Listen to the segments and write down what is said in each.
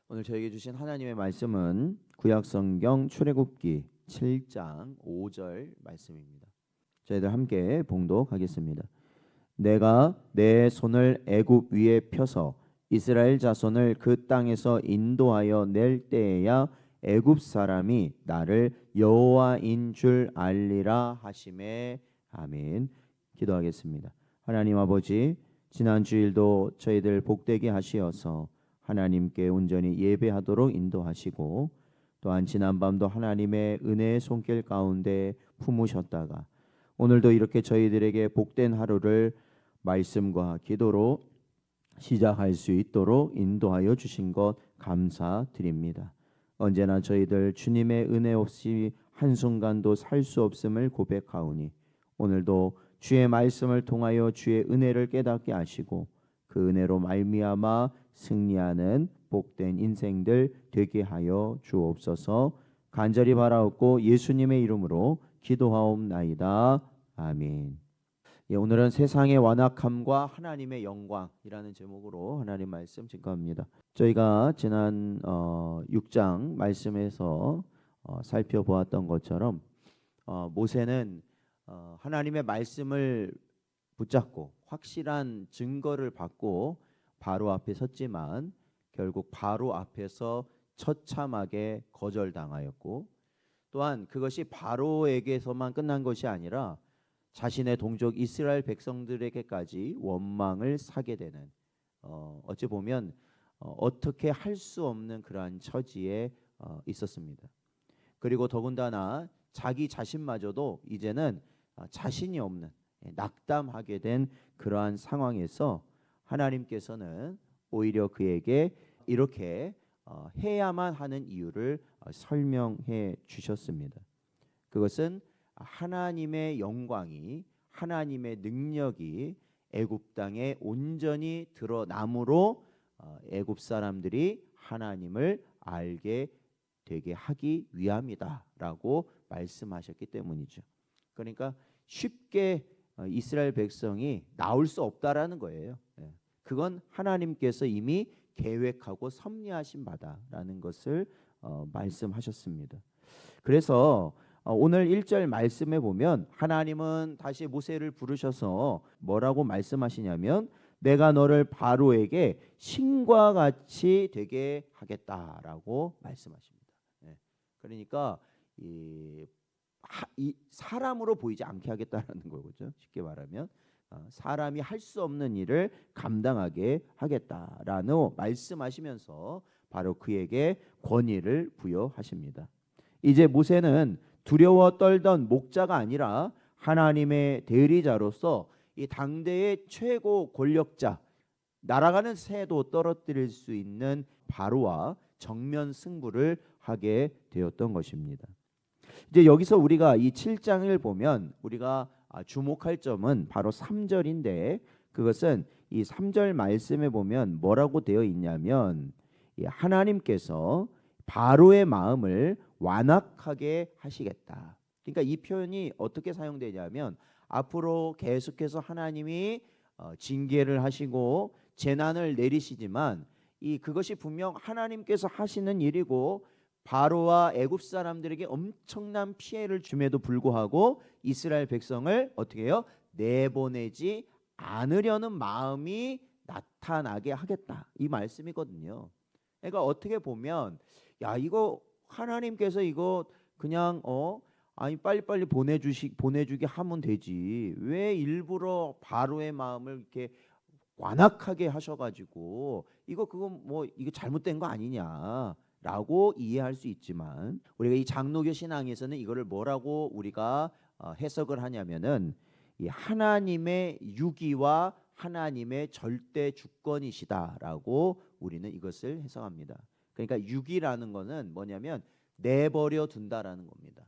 오늘 저에게 주신 하나님의 말씀은 구약성경 출애굽기 7장 5절 말씀입니다. 저희들 함께 봉독하겠습니다. 내가 내 손을 애굽 위에 펴서 이스라엘 자손을 그 땅에서 인도하여 낼 때에야 애굽 사람이 나를 여호와인 줄 알리라 하시매. 아멘. 기도하겠습니다. 하나님 아버지, 지난 주일도 저희들 복되게 하시어서 하나님께 온전히 예배하도록 인도하시고, 또한 지난밤도 하나님의 은혜의 손길 가운데 품으셨다가 오늘도 이렇게 저희들에게 복된 하루를 말씀과 기도로 시작할 수 있도록 인도하여 주신 것 감사드립니다. 언제나 저희들 주님의 은혜 없이 한순간도 살 수 없음을 고백하오니 오늘도 주의 말씀을 통하여 주의 은혜를 깨닫게 하시고 그 은혜로 말미암아 승리하는 복된 인생들 되게 하여 주옵소서. 간절히 바라옵고 예수님의 이름으로 기도하옵나이다. 아멘. 오늘은 세상의 완악함과 하나님의 영광이라는 제목으로 하나님 말씀 증거합니다. 저희가 지난 6장 말씀에서 살펴보았던 것처럼 모세는 하나님의 말씀을 붙잡고 확실한 증거를 받고 바로 앞에 섰지만 결국 바로 앞에서 처참하게 거절당하였고, 또한 그것이 바로에게서만 끝난 것이 아니라 자신의 동족 이스라엘 백성들에게까지 원망을 사게 되는, 어찌 보면 어떻게 할 수 없는 그러한 처지에 있었습니다. 그리고 더군다나 자기 자신마저도 이제는 자신이 없는, 낙담하게 된 그러한 상황에서 하나님께서는 오히려 그에게 이렇게 해야만 하는 이유를 설명해 주셨습니다. 그것은 하나님의 영광이, 하나님의 능력이 애굽 땅에 온전히 드러남으로 애굽 사람들이 하나님을 알게 되게 하기 위함이다라고 말씀하셨기 때문이죠. 그러니까 쉽게 이스라엘 백성이 나올 수 없다라는 거예요. 그건 하나님께서 이미 계획하고 섭리하신 바다라는 것을 말씀하셨습니다. 그래서 오늘 1절 말씀에 보면 하나님은 다시 모세를 부르셔서 뭐라고 말씀하시냐면 내가 너를 바로에게 신과 같이 되게 하겠다라고 말씀하십니다. 그러니까 이 사람으로 보이지 않게 하겠다라는 거죠. 쉽게 말하면 사람이 할 수 없는 일을 감당하게 하겠다라는 말씀하시면서 바로 그에게 권위를 부여하십니다. 이제 모세는 두려워 떨던 목자가 아니라 하나님의 대리자로서 이 당대의 최고 권력자, 날아가는 새도 떨어뜨릴 수 있는 바로와 정면 승부를 하게 되었던 것입니다. 이제 여기서 우리가 이 7장을 보면 우리가 주목할 점은 바로 3절인데, 그것은 이 3절 말씀에 보면 뭐라고 되어 있냐면 하나님께서 바로의 마음을 완악하게 하시겠다. 그러니까 이 표현이 어떻게 사용되냐면 앞으로 계속해서 하나님이 징계를 하시고 재난을 내리시지만 그것이 분명 하나님께서 하시는 일이고 바로와 애굽 사람들에게 엄청난 피해를 줌에도 불구하고 이스라엘 백성을 어떻게 해요? 내보내지 않으려는 마음이 나타나게 하겠다, 이 말씀이거든요. 그러니까 어떻게 보면 야, 이거 하나님께서 이거 그냥 아니 빨리빨리 보내주게 하면 되지, 왜 일부러 바로의 마음을 이렇게 완악하게 하셔가지고 그건 뭐 이거 잘못된 거 아니냐 라고 이해할 수 있지만, 우리가 이 장로교 신앙에서는 이거를 뭐라고 우리가 해석을 하냐면은 이 하나님의 유기와 하나님의 절대 주권이시다라고 우리는 이것을 해석합니다. 그러니까 유기라는 거는 뭐냐면 내버려 둔다라는 겁니다.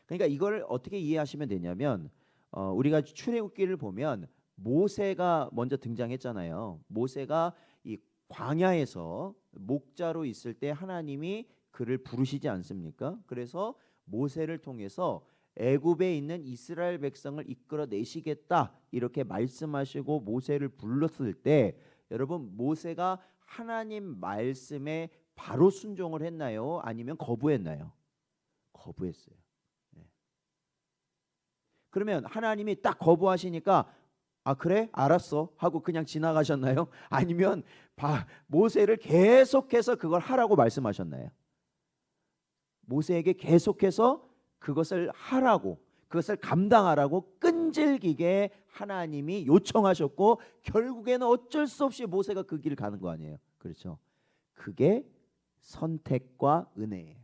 그러니까 이걸 어떻게 이해하시면 되냐면 우리가 출애굽기를 보면 모세가 먼저 등장했잖아요. 모세가 이 광야에서 목자로 있을 때 하나님이 그를 부르시지 않습니까? 그래서 모세를 통해서 애굽에 있는 이스라엘 백성을 이끌어내시겠다 이렇게 말씀하시고 모세를 불렀을 때, 여러분 모세가 하나님 말씀에 바로 순종을 했나요? 아니면 거부했나요? 거부했어요. 네. 그러면 하나님이 딱 거부하시니까 아 그래? 알았어 하고 그냥 지나가셨나요? 아니면 모세를 계속해서 그걸 하라고 말씀하셨나요? 모세에게 계속해서 그것을 하라고, 그것을 감당하라고 끈질기게 하나님이 요청하셨고, 결국에는 어쩔 수 없이 모세가 그 길을 가는 거 아니에요. 그렇죠? 그게 선택과 은혜예요.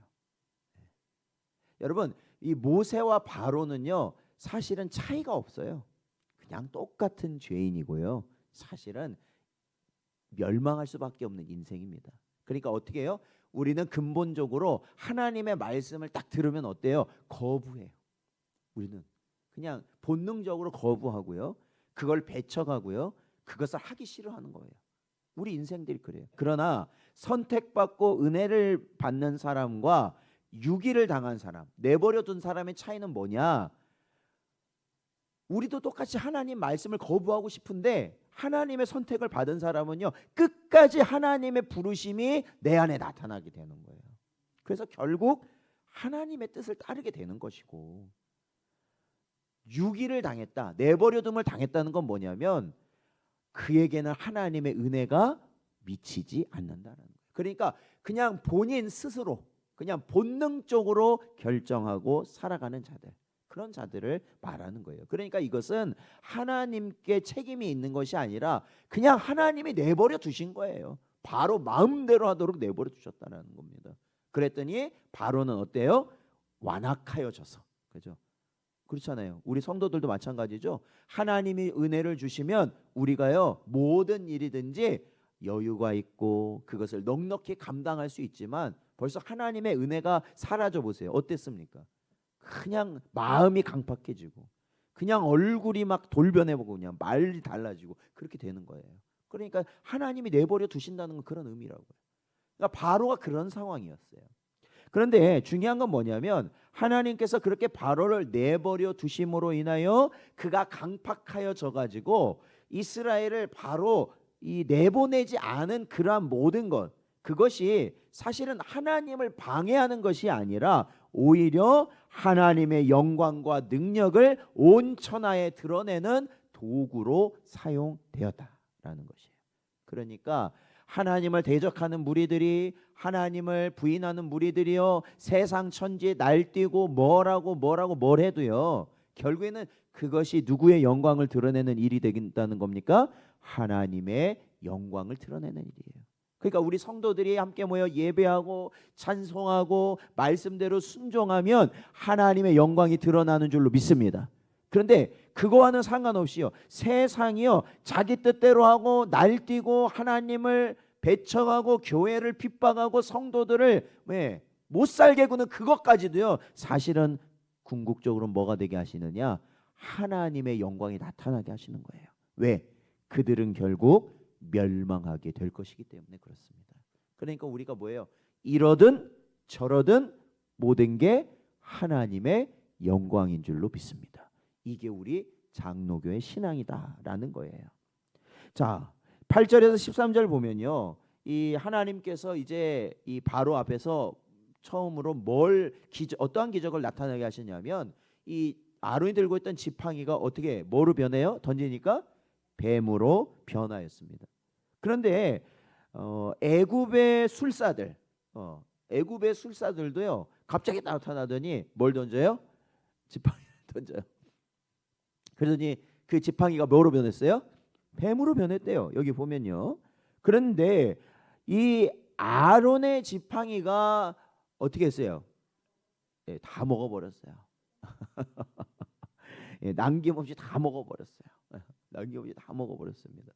여러분, 이 모세와 바로는요 사실은 차이가 없어요. 그냥 똑같은 죄인이고요, 사실은 멸망할 수밖에 없는 인생입니다. 그러니까 어떻게 해요? 우리는 근본적으로 하나님의 말씀을 딱 들으면 어때요? 거부해요. 우리는 그냥 본능적으로 거부하고요, 그걸 배척하고요, 그것을 하기 싫어하는 거예요. 우리 인생들이 그래요. 그러나 선택받고 은혜를 받는 사람과 유기를 당한 사람, 내버려둔 사람의 차이는 뭐냐? 우리도 똑같이 하나님 말씀을 거부하고 싶은데 하나님의 선택을 받은 사람은요 끝까지 하나님의 부르심이 내 안에 나타나게 되는 거예요. 그래서 결국 하나님의 뜻을 따르게 되는 것이고, 유기를 당했다, 내버려둠을 당했다는 건 뭐냐면 그에게는 하나님의 은혜가 미치지 않는다는 거예요. 그러니까 그냥 본인 스스로 그냥 본능적으로 결정하고 살아가는 자들, 그런 자들을 말하는 거예요. 그러니까 이것은 하나님께 책임이 있는 것이 아니라 그냥 하나님이 내버려 두신 거예요. 바로 마음대로 하도록 내버려 두셨다는 겁니다. 그랬더니 바로는 어때요? 완악하여져서. 그죠? 그렇잖아요. 우리 성도들도 마찬가지죠. 하나님이 은혜를 주시면 우리가요 모든 일이든지 여유가 있고 그것을 넉넉히 감당할 수 있지만 벌써 하나님의 은혜가 사라져 보세요. 어땠습니까? 그냥 마음이 강팍해지고 그냥 얼굴이 막 돌변해보고 그냥 말이 달라지고 그렇게 되는 거예요. 그러니까 하나님이 내버려 두신다는 건 그런 의미라고요. 그러니까 바로가 그런 상황이었어요. 그런데 중요한 건 뭐냐면 하나님께서 그렇게 바로를 내버려 두심으로 인하여 그가 강팍하여져 가지고 이스라엘을 바로 이 내보내지 않은 그러한 모든 것, 그것이 사실은 하나님을 방해하는 것이 아니라 오히려 하나님의 영광과 능력을 온 천하에 드러내는 도구로 사용되었다라는 것이에요. 그러니까 하나님을 대적하는 무리들이, 하나님을 부인하는 무리들이요 세상 천지에 날뛰고 뭘 해도요 결국에는 그것이 누구의 영광을 드러내는 일이 되긴다는 겁니까? 하나님의 영광을 드러내는 일이에요. 그러니까 우리 성도들이 함께 모여 예배하고 찬송하고 말씀대로 순종하면 하나님의 영광이 드러나는 줄로 믿습니다. 그런데 그거와는 상관없이요 세상이요 자기 뜻대로 하고 날뛰고 하나님을 배척하고 교회를 핍박하고 성도들을 못 살게 구는 그것까지도요 사실은 궁극적으로 뭐가 되게 하시느냐? 하나님의 영광이 나타나게 하시는 거예요. 왜? 그들은 결국 멸망하게 될 것이기 때문에 그렇습니다. 그러니까 우리가 뭐예요? 이러든 저러든 모든 게 하나님의 영광인 줄로 믿습니다. 이게 우리 장로교의 신앙이다라는 거예요. 자, 8절에서 13절 보면요, 이 하나님께서 이제 이 바로 앞에서 처음으로 어떠한 기적을 나타나게 하시냐면 이 아론이 들고 있던 지팡이가 어떻게 뭐로 변해요? 던지니까 뱀으로 변하였습니다. 그런데 애굽의 술사들도요 갑자기 나타나더니 뭘 던져요? 지팡이를 던져요. 그러더니 그 지팡이가 뭐로 변했어요? 뱀으로 변했대요. 여기 보면요. 그런데 이 아론의 지팡이가 어떻게 했어요? 다 먹어버렸어요. 남김없이 다 먹어버렸어요. 남김없이 다 먹어버렸습니다.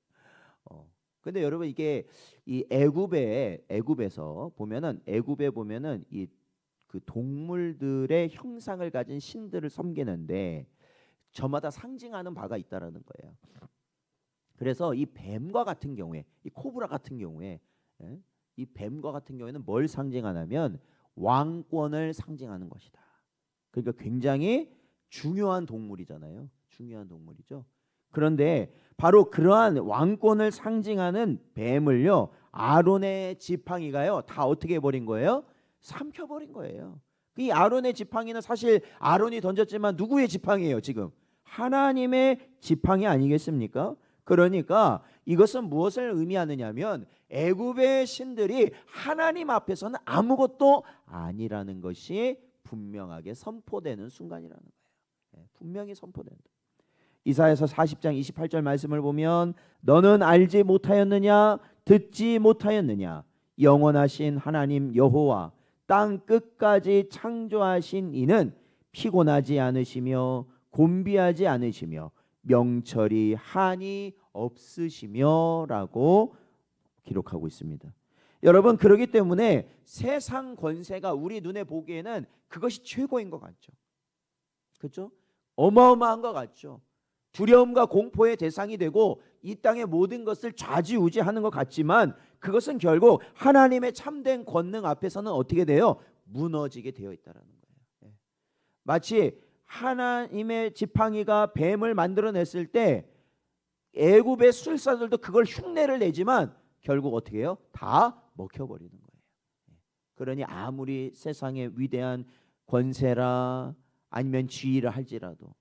근데 여러분 이게 이 애굽에서 보면은 애굽에 보면은 이 그 동물들의 형상을 가진 신들을 섬기는데 저마다 상징하는 바가 있다라는 거예요. 그래서 이 뱀과 같은 경우에, 이 코브라 같은 경우에, 이 뱀과 같은 경우에는 뭘 상징하냐면 왕권을 상징하는 것이다. 그러니까 굉장히 중요한 동물이잖아요. 중요한 동물이죠. 그런데 바로 그러한 왕권을 상징하는 뱀을요 아론의 지팡이가요 다 어떻게 해버린 거예요? 삼켜버린 거예요. 이 아론의 지팡이는 사실 아론이 던졌지만 누구의 지팡이에요 지금? 하나님의 지팡이 아니겠습니까? 그러니까 이것은 무엇을 의미하느냐면 애굽의 신들이 하나님 앞에서는 아무것도 아니라는 것이 분명하게 선포되는 순간이라는 거예요. 분명히 선포된다. 이사야서 40장 28절 말씀을 보면 너는 알지 못하였느냐 듣지 못하였느냐 영원하신 하나님 여호와 땅 끝까지 창조하신 이는 피곤하지 않으시며 곤비하지 않으시며 명철이 한이 없으시며 라고 기록하고 있습니다. 여러분 그렇기 때문에 세상 권세가 우리 눈에 보기에는 그것이 최고인 것 같죠. 그렇죠? 어마어마한 것 같죠. 두려움과 공포의 대상이 되고 이 땅의 모든 것을 좌지우지하는 것 같지만 그것은 결국 하나님의 참된 권능 앞에서는 어떻게 돼요? 무너지게 되어 있다는 거예요. 마치 하나님의 지팡이가 뱀을 만들어냈을 때 애굽의 술사들도 그걸 흉내를 내지만 결국 어떻게 해요? 다 먹혀버리는 거예요. 그러니 아무리 세상의 위대한 권세라 아니면 지위라 할지라도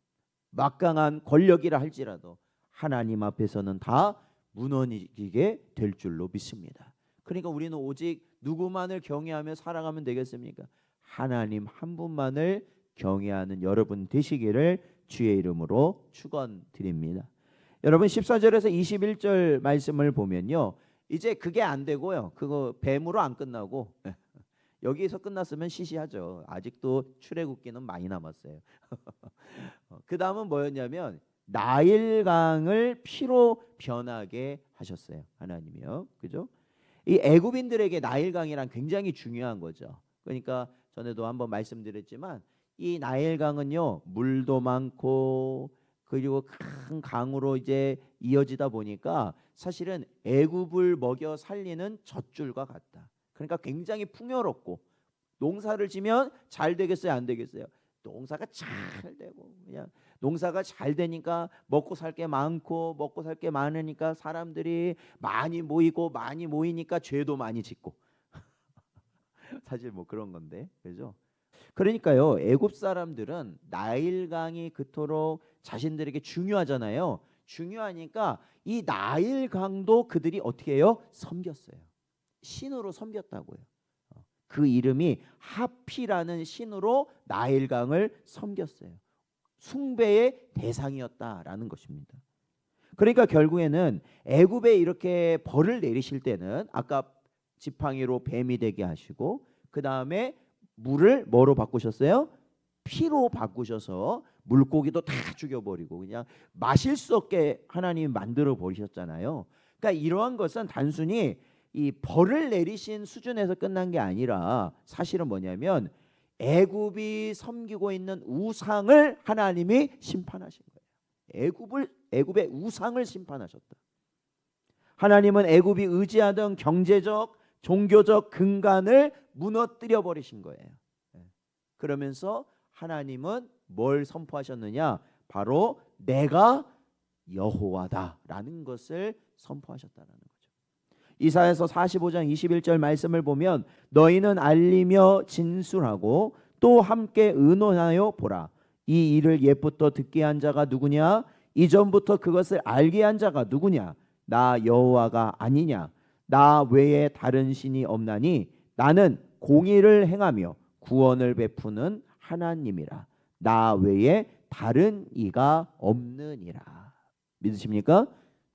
막강한 권력이라 할지라도 하나님 앞에서는 다 무너지게 될 줄로 믿습니다. 그러니까 우리는 오직 누구만을 경외하며 살아가면 되겠습니까? 하나님 한 분만을 경외하는 여러분 되시기를 주의 이름으로 축원드립니다. 여러분 14절에서 21절 말씀을 보면요. 이제 그게 안 되고요. 그거 뱀으로 안 끝나고 여기에서 끝났으면 시시하죠. 아직도 출애굽기는 많이 남았어요. 그 다음은 뭐였냐면 나일강을 피로 변하게 하셨어요. 하나님이요. 그죠? 이 애굽인들에게 나일강이란 굉장히 중요한 거죠. 그러니까 전에도 한번 말씀드렸지만 이 나일강은요 물도 많고 그리고 큰 강으로 이제 이어지다 보니까 사실은 애굽을 먹여 살리는 젖줄과 같다. 그러니까 굉장히 풍요롭고 농사를 지면 잘 되겠어요, 안 되겠어요? 농사가 잘 되고 그냥 농사가 잘 되니까 먹고 살 게 많고 먹고 살 게 많으니까 사람들이 많이 모이고 많이 모이니까 죄도 많이 짓고 사실 뭐 그런 건데 그죠? 그러니까요 애굽 사람들은 나일강이 그토록 자신들에게 중요하잖아요. 중요하니까 이 나일강도 그들이 어떻게 해요? 섬겼어요. 신으로 섬겼다고요. 그 이름이 하피라는 신으로 나일강을 섬겼어요. 숭배의 대상이었다라는 것입니다. 그러니까 결국에는 애굽에 이렇게 벌을 내리실 때는 아까 지팡이로 뱀이 되게 하시고 그 다음에 물을 뭐로 바꾸셨어요? 피로 바꾸셔서 물고기도 다 죽여버리고 그냥 마실 수 없게 하나님이 만들어 버리셨잖아요. 그러니까 이러한 것은 단순히 이 벌을 내리신 수준에서 끝난 게 아니라 사실은 뭐냐면 애굽이 섬기고 있는 우상을 하나님이 심판하신 거예요. 애굽의 우상을 심판하셨다. 하나님은 애굽이 의지하던 경제적, 종교적 근간을 무너뜨려 버리신 거예요. 그러면서 하나님은 뭘 선포하셨느냐? 바로 내가 여호와다라는 것을 선포하셨다는 거죠. 이사야서 45장 21절 말씀을 보면 너희는 알리며 진술하고 또 함께 의논하여 보라. 이 일을 옛부터 듣게 한 자가 누구냐? 이전부터 그것을 알게 한 자가 누구냐? 나 여호와가 아니냐? 나 외에 다른 신이 없나니 나는 공의를 행하며 구원을 베푸는 하나님이라. 나 외에 다른 이가 없느니라. 믿으십니까?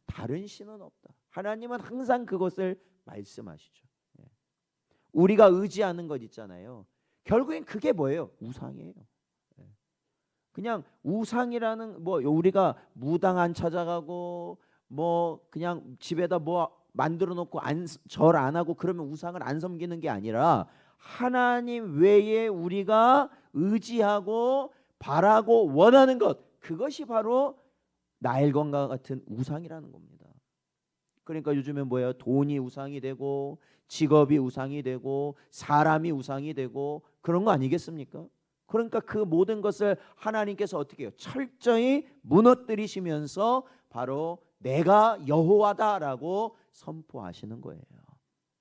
다른 신은 없다. 하나님은 항상 그것을 말씀하시죠. 우리가 의지하는 것 있잖아요. 결국엔 그게 뭐예요? 우상이에요. 그냥 우상이라는 뭐 우리가 무당 안 찾아가고 뭐 그냥 집에다 뭐 만들어 놓고 절 안 하고 그러면 우상을 안 섬기는 게 아니라 하나님 외에 우리가 의지하고 바라고 원하는 것 그것이 바로 나일강과 같은 우상이라는 겁니다. 그러니까 요즘에 뭐예요? 돈이 우상이 되고 직업이 우상이 되고 사람이 우상이 되고 그런 거 아니겠습니까? 그러니까 그 모든 것을 하나님께서 어떻게 해요? 철저히 무너뜨리시면서 바로 내가 여호와다라고 선포하시는 거예요.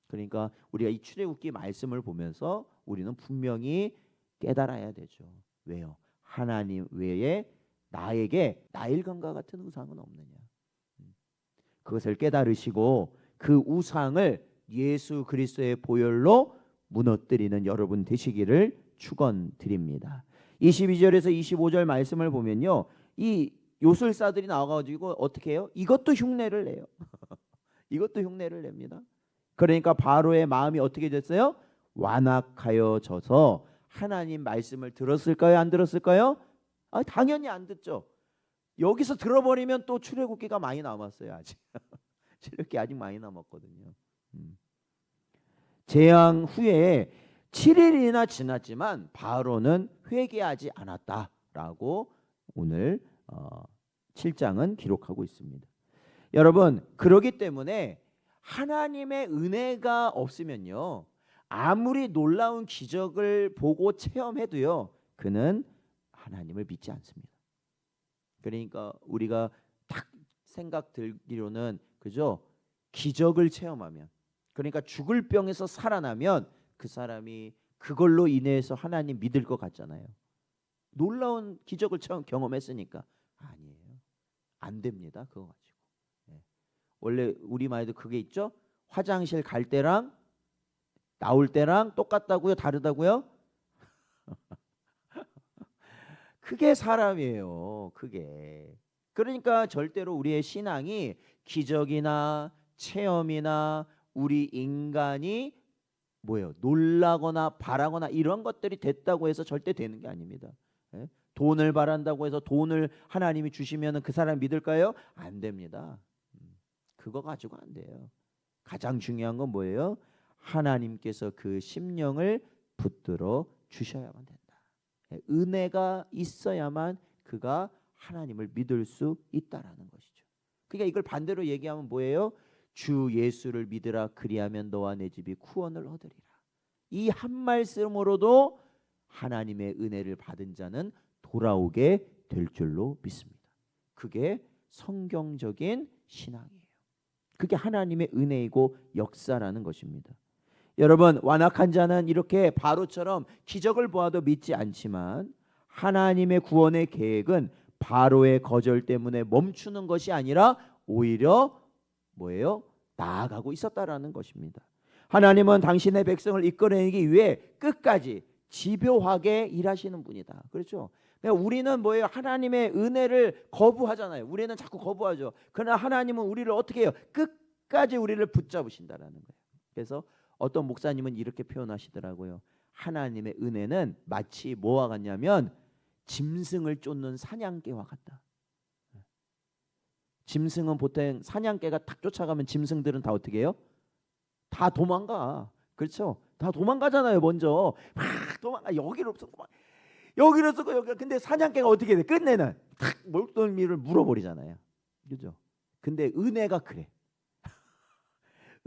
그러니까 우리가 이 출애굽기 말씀을 보면서 우리는 분명히 깨달아야 되죠. 왜요? 하나님 외에 나에게 나일강과 같은 우상은 없느냐. 그것을 깨달으시고 그 우상을 예수 그리스도의 보혈로 무너뜨리는 여러분 되시기를 축원드립니다. 22절에서 25절 말씀을 보면요, 이 요술사들이 나와가지고 어떻게 해요? 이것도 흉내를 내요. 이것도 흉내를 냅니다. 그러니까 바로의 마음이 어떻게 됐어요? 완악하여져서 하나님 말씀을 들었을까요? 안 들었을까요? 당연히 안 듣죠. 여기서 들어버리면 또 출애굽기가 많이 남았어요. 아직 출애굽기 아직 많이 남았거든요. 재앙 후에 7일이나 지났지만 바로는 회개하지 않았다라고 오늘 7장은 기록하고 있습니다. 여러분, 그러기 때문에 하나님의 은혜가 없으면요, 아무리 놀라운 기적을 보고 체험해도요, 그는 하나님을 믿지 않습니다. 그러니까 우리가 딱 생각 들기로는, 그죠? 기적을 체험하면, 그러니까 죽을 병에서 살아나면 그 사람이 그걸로 인해서 하나님 믿을 것 같잖아요. 놀라운 기적을 경험했으니까. 아니에요. 안 됩니다. 그거 가지고. 원래 우리말에도 그게 있죠. 화장실 갈 때랑 나올 때랑 똑같다고요? 다르다고요? 그게 사람이에요. 그게. 그러니까 절대로 우리의 신앙이 기적이나 체험이나 우리 인간이 뭐예요? 놀라거나 바라거나 이런 것들이 됐다고 해서 절대 되는 게 아닙니다. 돈을 바란다고 해서 돈을 하나님이 주시면 그 사람 믿을까요? 안 됩니다. 그거 가지고 안 돼요. 가장 중요한 건 뭐예요? 하나님께서 그 심령을 붙들어 주셔야만 된다. 은혜가 있어야만 그가 하나님을 믿을 수 있다라는 것이죠. 그러니까 이걸 반대로 얘기하면 뭐예요? 주 예수를 믿으라, 그리하면 너와 내 집이 구원을 얻으리라. 이 한 말씀으로도 하나님의 은혜를 받은 자는 돌아오게 될 줄로 믿습니다. 그게 성경적인 신앙이에요. 그게 하나님의 은혜이고 역사라는 것입니다. 여러분, 완악한 자는 이렇게 바로처럼 기적을 보아도 믿지 않지만 하나님의 구원의 계획은 바로의 거절 때문에 멈추는 것이 아니라 오히려 뭐예요? 나아가고 있었다라는 것입니다. 하나님은 당신의 백성을 이끌어내기 위해 끝까지 집요하게 일하시는 분이다. 그렇죠? 그러니까 우리는 뭐예요? 하나님의 은혜를 거부하잖아요. 우리는 자꾸 거부하죠. 그러나 하나님은 우리를 어떻게 해요? 끝까지 우리를 붙잡으신다라는 거예요. 그래서 어떤 목사님은 이렇게 표현하시더라고요. 하나님의 은혜는 마치 뭐와 같냐면 짐승을 쫓는 사냥개와 같다. 짐승은 보통 사냥개가 탁 쫓아가면 짐승들은 다 어떻게 해요? 다 도망가. 그렇죠? 다 도망가잖아요. 먼저 막 도망가. 여기로부터 여기. 근데 사냥개가 어떻게 돼? 끝내는 탁 목덜미를 물어버리잖아요. 그죠? 근데 은혜가 그래.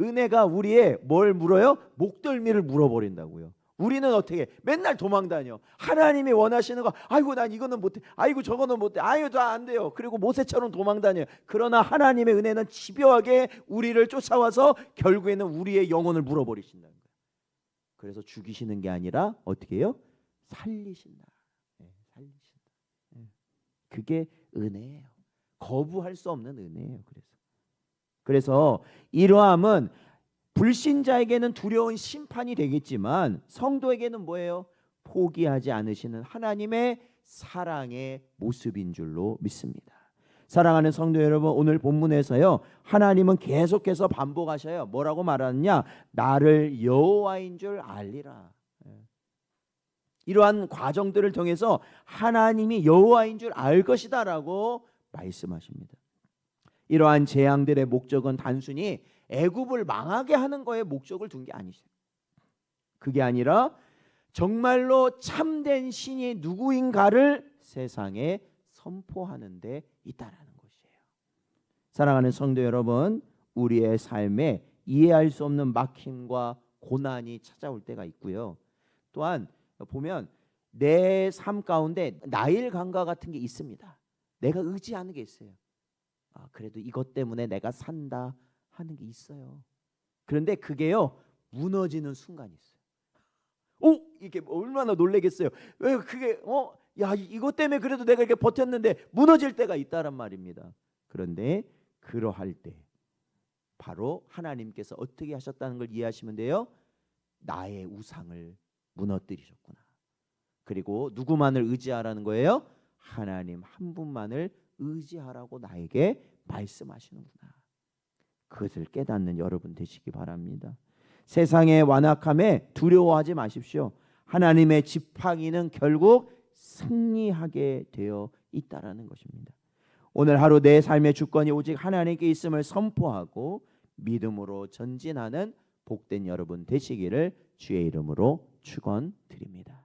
은혜가 우리의 뭘 물어요? 목덜미를 물어버린다고요. 우리는 어떻게 맨날 도망다녀. 하나님이 원하시는 거, 아이고 난 이거는 못해, 아이고 저거는 못해, 아이고 저 안 돼요. 그리고 모세처럼 도망다녀. 그러나 하나님의 은혜는 집요하게 우리를 쫓아와서 결국에는 우리의 영혼을 물어버리신다는 거예요. 그래서 죽이시는 게 아니라 어떻게 해요? 살리신다. 살리신다. 그게 은혜예요. 거부할 수 없는 은혜예요. 그래서 이러함은 불신자에게는 두려운 심판이 되겠지만 성도에게는 뭐예요? 포기하지 않으시는 하나님의 사랑의 모습인 줄로 믿습니다. 사랑하는 성도 여러분, 오늘 본문에서요, 하나님은 계속해서 반복하셔요. 뭐라고 말하느냐? 나를 여호와인 줄 알리라. 이러한 과정들을 통해서 하나님이 여호와인 줄 알 것이다라고 말씀하십니다. 이러한 재앙들의 목적은 단순히 애굽을 망하게 하는 거에 목적을 둔 게 아니죠. 그게 아니라 정말로 참된 신이 누구인가를 세상에 선포하는 데 있다라는 것이에요. 사랑하는 성도 여러분, 우리의 삶에 이해할 수 없는 막힘과 고난이 찾아올 때가 있고요. 또한 보면 내 삶 가운데 나일강과 같은 게 있습니다. 내가 의지하는 게 있어요. 그래도 이것 때문에 내가 산다 하는 게 있어요. 그런데 그게요, 무너지는 순간이 있어요. 이게 얼마나 놀라겠어요. 왜 그게 야, 이것 때문에 그래도 내가 이렇게 버텼는데 무너질 때가 있다란 말입니다. 그런데 그러할 때 바로 하나님께서 어떻게 하셨다는 걸 이해하시면 돼요. 나의 우상을 무너뜨리셨구나. 그리고 누구만을 의지하라는 거예요? 하나님 한 분만을 의지하라고 나에게 말씀하시는구나. 그것을 깨닫는 여러분 되시기 바랍니다. 세상의 완악함에 두려워하지 마십시오. 하나님의 지팡이는 결국 승리하게 되어 있다라는 것입니다. 오늘 하루 내 삶의 주권이 오직 하나님께 있음을 선포하고 믿음으로 전진하는 복된 여러분 되시기를 주의 이름으로 축원드립니다.